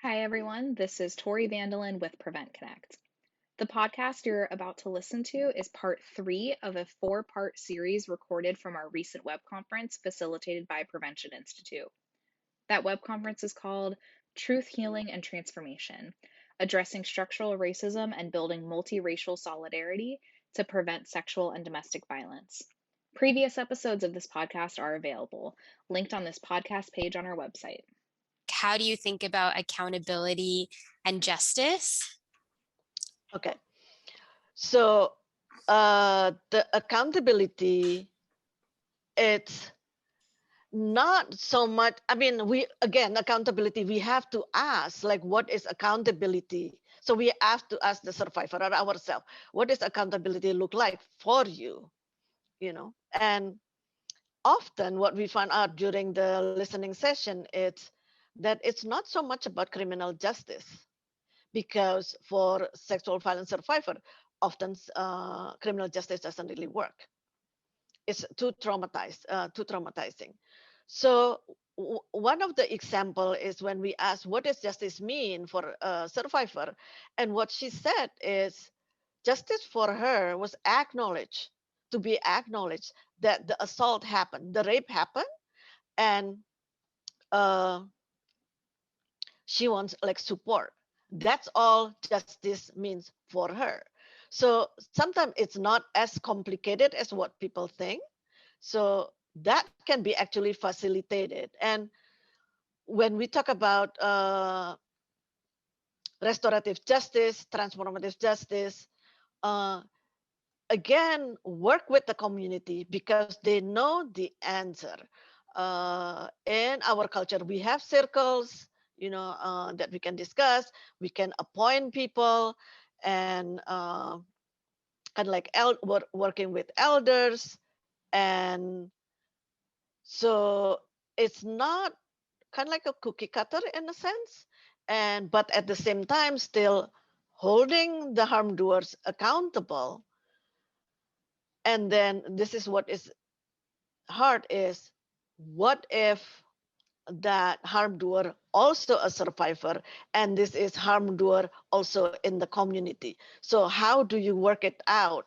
Hi, everyone. This is Tori Vandelin with Prevent Connect. The podcast you're about to listen to is part three of a four-part series recorded from our recent web conference facilitated by Prevention Institute. That web conference is called Truth, Healing, and Transformation, Addressing Structural Racism and Building Multiracial Solidarity to Prevent Sexual and Domestic Violence. Previous episodes of this podcast are available, linked on this podcast page on our website. How do you think about accountability and justice? Okay. So the accountability, it's not so much, accountability, we have to ask, like, what is accountability? So we have to ask the survivor or ourselves, what does accountability look like for you? And often what we find out during the listening session is that it's not so much about criminal justice, because for sexual violence survivor, often criminal justice doesn't really work. It's too traumatizing. So one of the example is when we ask, what does justice mean for a survivor? And what she said is, justice for her was to be acknowledged that the assault happened, the rape happened, and uh, she wants like support. That's all justice means for her. So sometimes it's not as complicated as what people think. So that can be actually facilitated. And when we talk about restorative justice, transformative justice, uh, again, work with the community because they know the answer. In our culture, we have circles, that we can discuss. We can appoint people, and kind of like working with elders. And so it's not kind of like a cookie cutter in a sense, but at the same time, still holding the harm doers accountable. And then this is what is hard is, what if that harm doer also a survivor, and this is harm doer also in the community? So how do you work it out,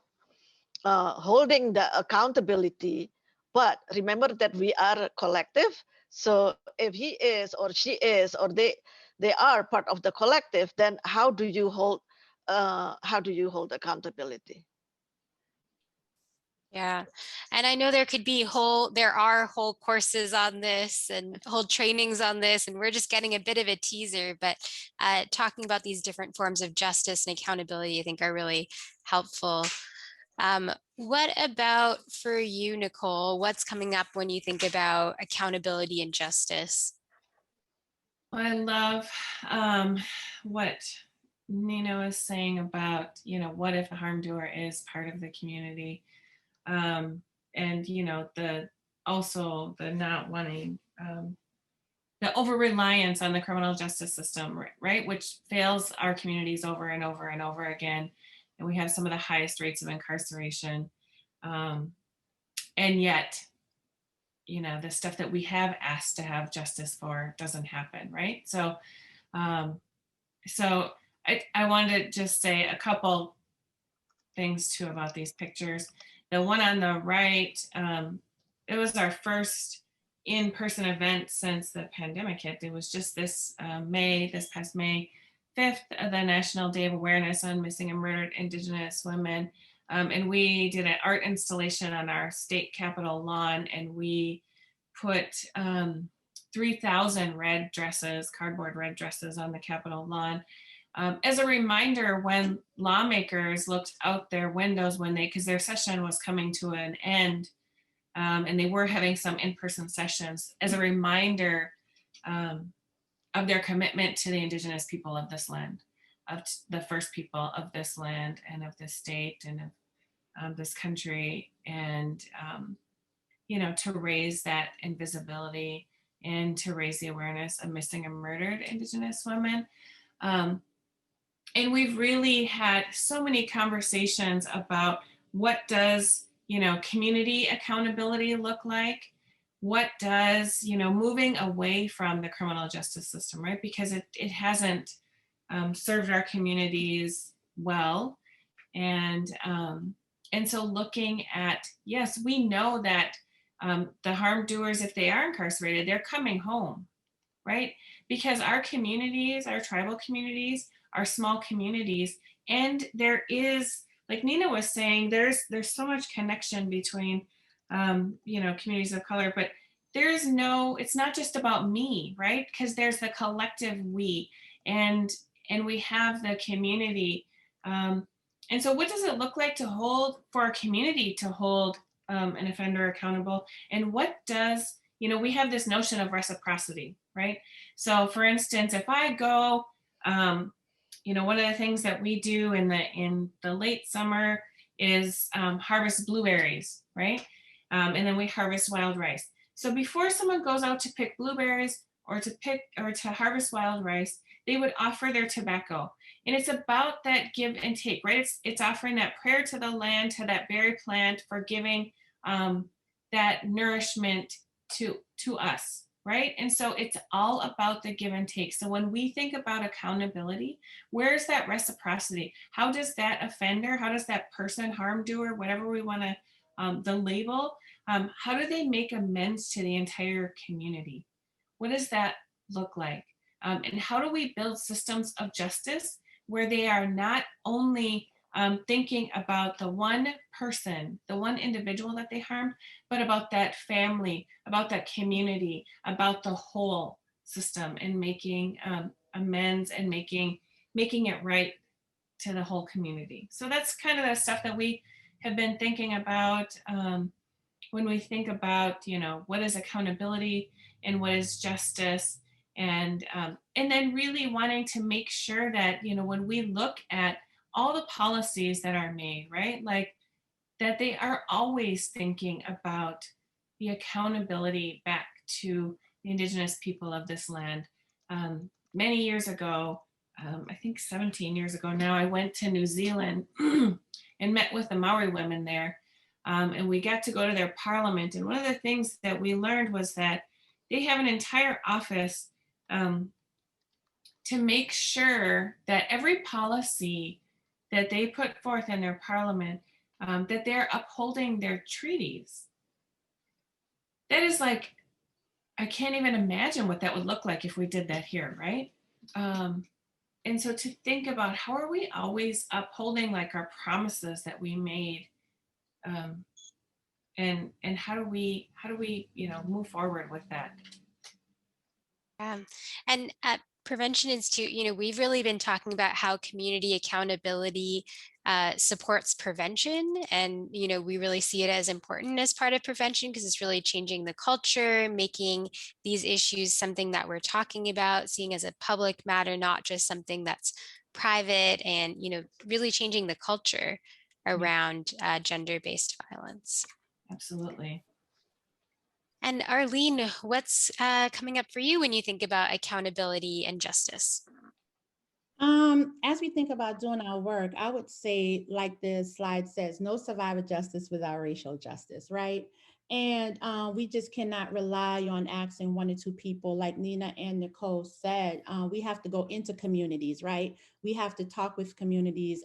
holding the accountability, but remember that we are a collective. So if he is or she is or they are part of the collective, then how do you hold accountability? Yeah. And I know there are whole courses on this and whole trainings on this, and we're just getting a bit of a teaser, but talking about these different forms of justice and accountability, I think are really helpful. What about for you, Nicole? What's coming up when you think about accountability and justice? I love what Nino is saying about, what if a harm doer is part of the community? And, the not wanting, the over reliance on the criminal justice system, right? Which fails our communities over and over and over again. And we have some of the highest rates of incarceration. And yet, the stuff that we have asked to have justice for doesn't happen, right? So I wanted to just say a couple things too about these pictures. The one on the right, it was our first in-person event since the pandemic hit. It was just this past May 5th, the National Day of Awareness on Missing and Murdered Indigenous Women. And we did an art installation on our state capitol lawn, and we put 3,000 cardboard red dresses on the capitol lawn. As a reminder, when lawmakers looked out their windows because their session was coming to an end, and they were having some in-person sessions, as a reminder of their commitment to the Indigenous people of this land, of the first people of this land and of this state and of this country, and to raise that invisibility and to raise the awareness of missing and murdered Indigenous women. And we've really had so many conversations about what does, community accountability look like? what does, moving away from the criminal justice system, right? Because it hasn't served our communities well. And so looking at, yes, we know that the harm doers, if they are incarcerated, they're coming home, right? Because our communities, our tribal communities, are small communities, and there is, like Nina was saying, there's so much connection between communities of color, but it's not just about me, right? Because there's the collective we, and we have the community. And so what does it look like for a community to hold an offender accountable? And what does, we have this notion of reciprocity, right? So for instance, if I go, one of the things that we do in the late summer is harvest blueberries, right? And then we harvest wild rice. So before someone goes out to pick blueberries or to harvest wild rice, they would offer their tobacco. And it's about that give and take, right? It's offering that prayer to the land, to that berry plant, for giving that nourishment to us, right? And so it's all about the give and take. So when we think about accountability, where's that reciprocity? How does that offender, how does that person, harm doer, whatever we want to, the label, how do they make amends to the entire community? What does that look like? And how do we build systems of justice where they are not only thinking about the one person, the one individual that they harmed, but about that family, about that community, about the whole system, and making amends and making it right to the whole community. So that's kind of the stuff that we have been thinking about when we think about, what is accountability and what is justice, and then really wanting to make sure that, when we look at all the policies that are made, right, like that they are always thinking about the accountability back to the Indigenous people of this land. Many years ago, I think 17 years ago now, I went to New Zealand and met with the Maori women there. And we got to go to their parliament. And one of the things that we learned was that they have an entire office to make sure that every policy that they put forth in their parliament, that they're upholding their treaties. That is like, I can't even imagine what that would look like if we did that here, right? And so to think about, how are we always upholding like our promises that we made, and how do we move forward with that? And at Prevention Institute, we've really been talking about how community accountability supports prevention. And, we really see it as important as part of prevention, because it's really changing the culture, making these issues something that we're talking about, seeing as a public matter, not just something that's private, and, really changing the culture around gender-based violence. Absolutely. And Arlene, what's coming up for you when you think about accountability and justice? As we think about doing our work, I would say, like this slide says, no survivor justice without racial justice, right? And we just cannot rely on asking one or two people, like Nina and Nicole said. We have to go into communities, right? We have to talk with communities.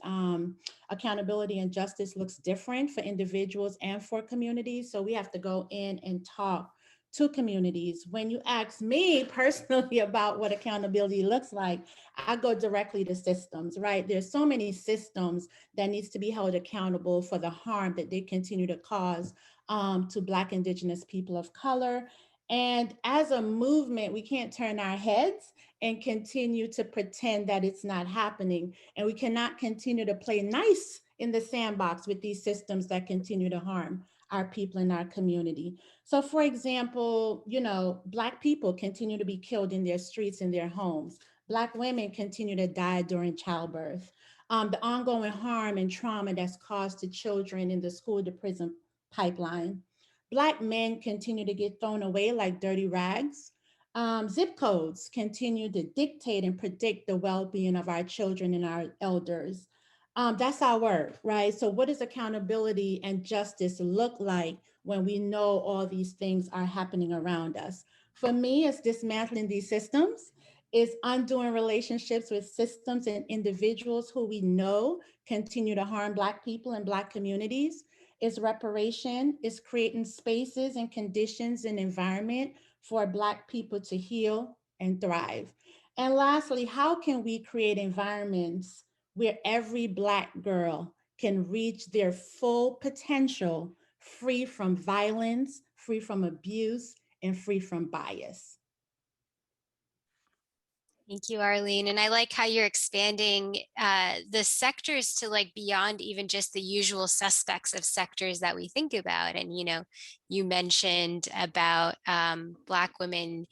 Accountability and justice looks different for individuals and for communities. So we have to go in and talk to communities. When you ask me personally about what accountability looks like, I go directly to systems, right? There's so many systems that needs to be held accountable for the harm that they continue to cause to Black, Indigenous people of color. And as a movement, we can't turn our heads and continue to pretend that it's not happening. And we cannot continue to play nice in the sandbox with these systems that continue to harm our people in our community. So for example, Black people continue to be killed in their streets, in their homes. Black women continue to die during childbirth. The ongoing harm and trauma that's caused to children in the school to prison pipeline. Black men continue to get thrown away like dirty rags. Zip codes continue to dictate and predict the well-being of our children and our elders. That's our work, right? So what does accountability and justice look like when we know all these things are happening around us. For me, it's dismantling these systems, is undoing relationships with systems and individuals who we know continue to harm Black people and Black communities. It's reparation, it's creating spaces and conditions and environment for Black people to heal and thrive. And lastly, how can we create environments where every Black girl can reach their full potential, free from violence, free from abuse, and free from bias? Thank you, Arlene. And I like how you're expanding the sectors to like beyond even just the usual suspects of sectors that we think about. And, you mentioned about Black women,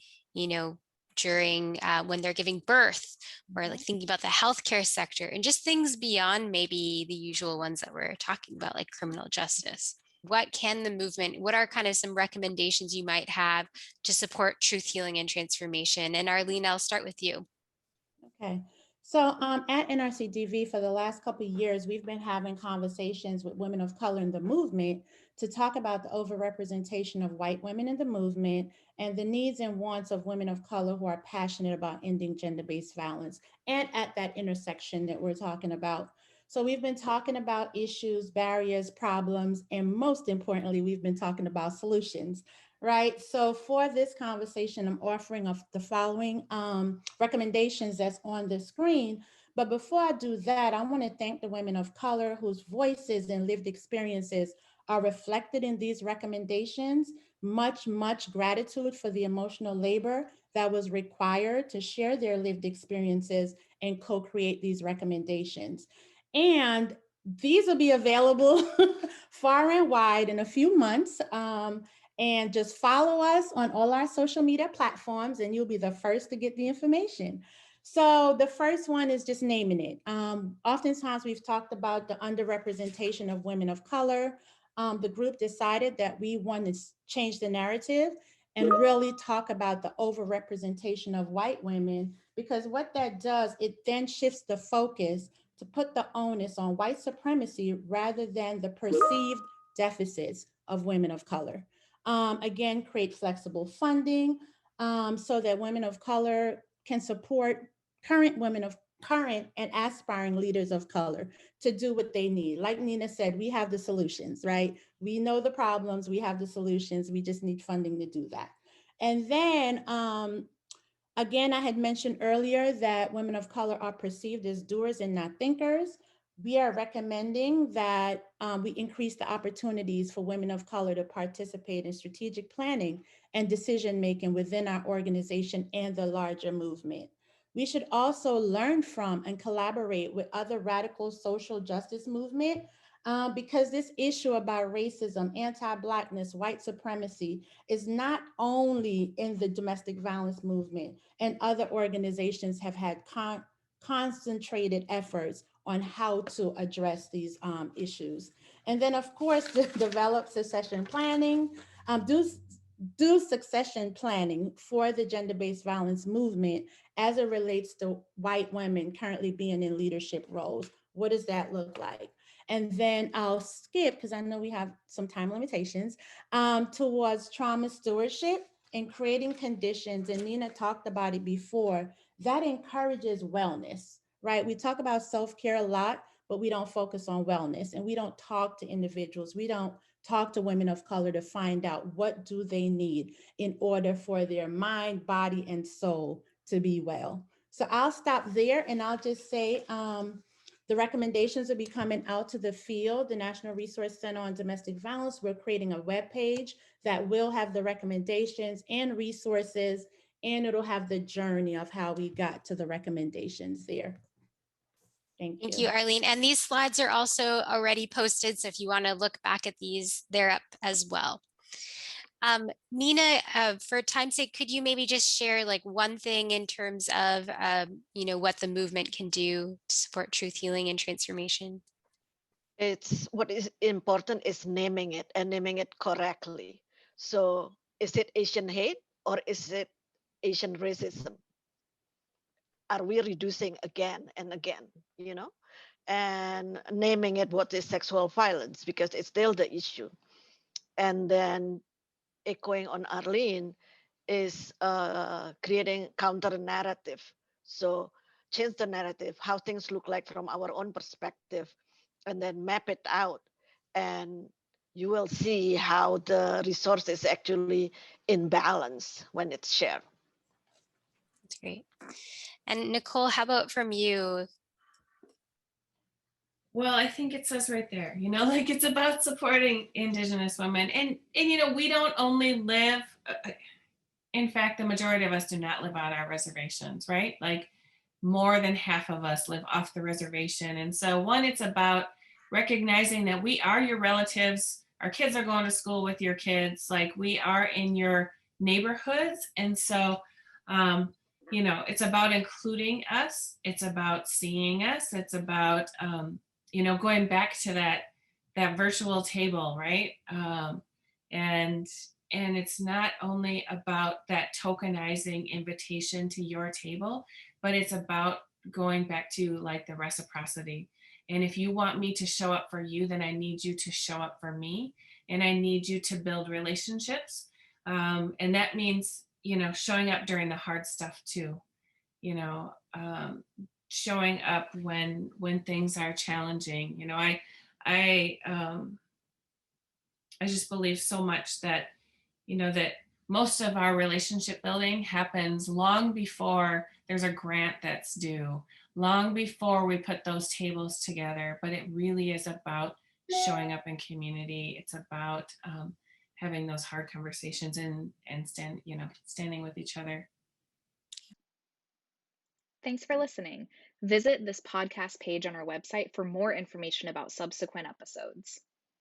during when they're giving birth, or like thinking about the healthcare sector and just things beyond maybe the usual ones that we're talking about, like criminal justice. What are kind of some recommendations you might have to support truth healing and transformation? And Arlene, I'll start with you. Okay. So at NRCDV for the last couple of years, we've been having conversations with women of color in the movement to talk about the overrepresentation of white women in the movement and the needs and wants of women of color who are passionate about ending gender-based violence, and at that intersection that we're talking about. So we've been talking about issues, barriers, problems, and most importantly, we've been talking about solutions, right? So for this conversation, I'm offering the following recommendations that's on the screen. But before I do that, I want to thank the women of color whose voices and lived experiences are reflected in these recommendations. Much, much gratitude for the emotional labor that was required to share their lived experiences and co-create these recommendations. And these will be available far and wide in a few months. And just follow us on all our social media platforms and you'll be the first to get the information. So the first one is just naming it. Oftentimes we've talked about the underrepresentation of women of color. The group decided that we want to change the narrative and really talk about the overrepresentation of white women, because what that does, it then shifts the focus to put the onus on white supremacy rather than the perceived deficits of women of color. Again, create flexible funding so that women of color can support current and aspiring leaders of color to do what they need. Like Nina said, we have the solutions, right? We know the problems, we have the solutions, we just need funding to do that. And then again, I had mentioned earlier that women of color are perceived as doers and not thinkers. We are recommending that we increase the opportunities for women of color to participate in strategic planning and decision-making within our organization and the larger movement. We should also learn from and collaborate with other radical social justice movement because this issue about racism, anti-Blackness, white supremacy is not only in the domestic violence movement, and other organizations have had concentrated efforts on how to address these issues. And then of course, develop succession planning, do succession planning for the gender-based violence movement as it relates to white women currently being in leadership roles. What does that look like? And then I'll skip, because I know we have some time limitations, towards trauma stewardship and creating conditions, and Nina talked about it before, that encourages wellness, right? We talk about self-care a lot, but we don't focus on wellness, and we don't talk to individuals. We don't talk to women of color to find out what do they need in order for their mind, body, and soul to be well. So I'll stop there and I'll just say, the recommendations will be coming out to the field. The National Resource Center on Domestic Violence, we're creating a webpage that will have the recommendations and resources, and it'll have the journey of how we got to the recommendations there. Thank you, Arlene. And these slides are also already posted, so if you want to look back at these, they're up as well. Nina, for time's sake, could you maybe just share like one thing in terms of, what the movement can do to support truth healing and transformation? It's what is important is naming it and naming it correctly. So is it Asian hate or is it Asian racism? Are we reducing again and again, and naming it what is sexual violence, because it's still the issue. And then echoing on Arlene is creating counter narrative. So change the narrative, how things look like from our own perspective, and then map it out. And you will see how the resource is actually in balance when it's shared. That's great. And Nicole, how about from you? Well, I think it says right there, like it's about supporting Indigenous women. And we don't only live, in fact, the majority of us do not live on our reservations, right? Like more than half of us live off the reservation. And so, one, it's about recognizing that we are your relatives. Our kids are going to school with your kids. Like we are in your neighborhoods. And so, it's about including us. It's about seeing us. It's about, going back to that virtual table, right? And it's not only about that tokenizing invitation to your table, but it's about going back to like the reciprocity. And if you want me to show up for you, then I need you to show up for me, and I need you to build relationships. And that means, showing up during the hard stuff too. Showing up when things are challenging. I just believe so much that that most of our relationship building happens long before there's a grant that's due, long before we put those tables together. But it really is about showing up in community. It's about having those hard conversations and standing with each other. Thanks for listening. Visit this podcast page on our website for more information about subsequent episodes.